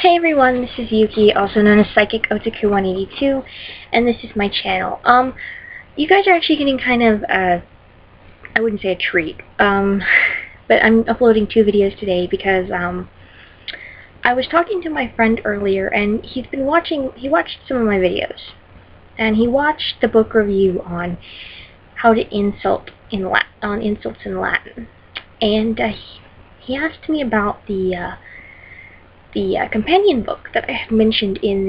Hey everyone, this is Yuki, also known as Psychic Otaku 182, and this is my channel. You guys are actually getting kind of, I wouldn't say a treat, but I'm uploading 2 videos today because, I was talking to my friend earlier, and he watched some of my videos, and he watched the book review on how to insult on insults in Latin, and, he asked me about the companion book that I had mentioned in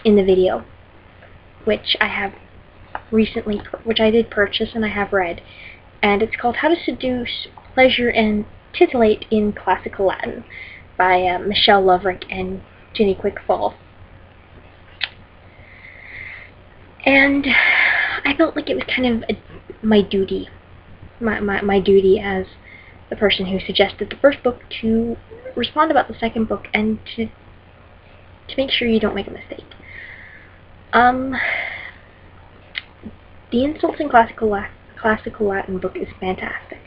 the video, which I have recently, which I did purchase and I have read, and it's called How to Seduce, Pleasure, and Titillate in Classical Latin by Michelle Lovric and Ginny Quickfall. And I felt like it was kind of my duty, my duty as the person who suggested the first book to respond about the second book and to make sure you don't make a mistake. The Insults in Classical Latin book is fantastic.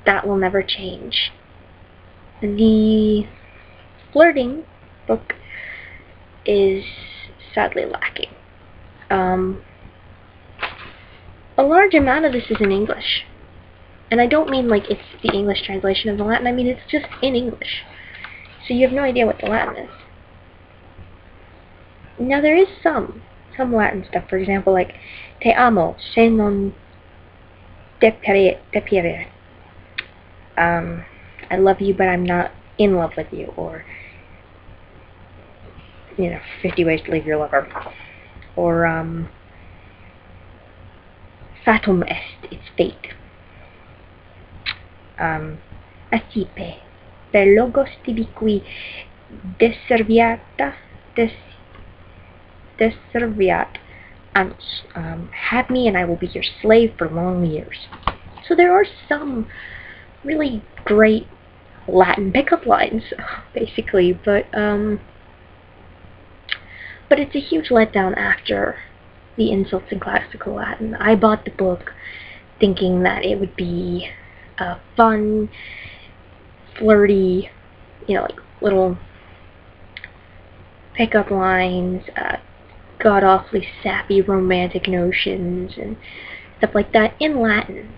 That will never change. The Flirting book is sadly lacking. A large amount of this is in English. And I don't mean like it's the English translation of the Latin, I mean it's just in English. So you have no idea what the Latin is. Now there is some Latin stuff, for example, like Te amo, se non depere. I love you, but I'm not in love with you, or 50 ways to leave your lover. Or fatum est, it's fate. Acipe, per logos tibi qui deserviat annus. Have me and I will be your slave for long years. So there are some really great Latin pickup lines, basically, but it's a huge letdown after the Insults in Classical Latin. I bought the book thinking that it would be fun, flirty, like little pickup lines, god-awfully sappy romantic notions, and stuff like that in Latin.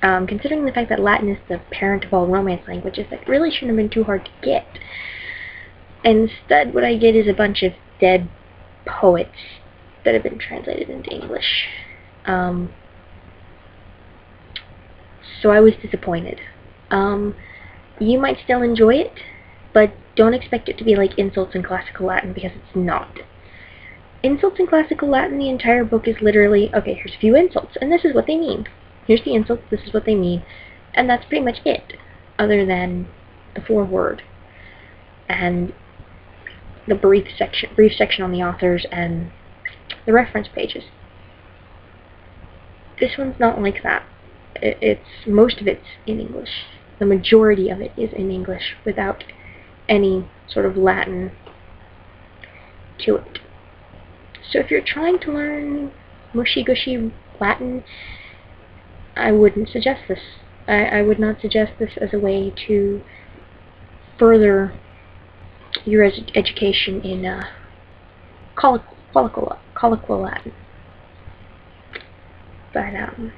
Considering the fact that Latin is the parent of all Romance languages, that really shouldn't have been too hard to get. Instead, what I get is a bunch of dead poets that have been translated into English. So I was disappointed. You might still enjoy it, but don't expect it to be like Insults in Classical Latin, because it's not. Insults in Classical Latin, the entire book is literally, okay, here's a few insults, and this is what they mean. Here's the insults, this is what they mean. And that's pretty much it, other than the foreword and the brief section on the authors and the reference pages. This one's not like that. Most of it's in English. The majority of it is in English without any sort of Latin to it. So if you're trying to learn mushy-gushy Latin, I wouldn't suggest this. I would not suggest this as a way to further your education in colloquial Latin.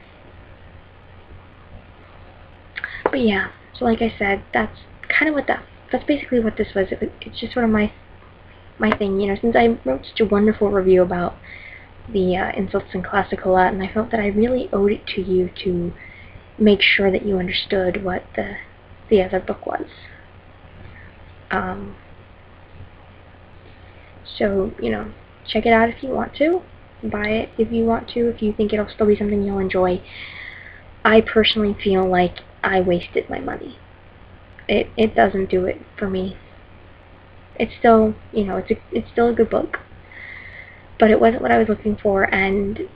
But yeah, so like I said, that's kind of what that's basically what this was. It's just sort of my thing, since I wrote such a wonderful review about the Insults in Classical Latin, I felt that I really owed it to you to make sure that you understood what the other book was. So, check it out if you want to. Buy it if you want to, if you think it'll still be something you'll enjoy. I personally feel like I wasted my money. It doesn't do it for me. It's still, it's still a good book, but it wasn't what I was looking for, and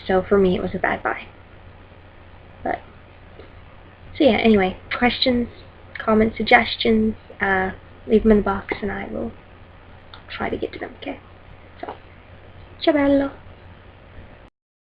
so for me it was a bad buy. So yeah, anyway, questions, comments, suggestions, leave them in the box and I will try to get to them, okay? So, ciao bello!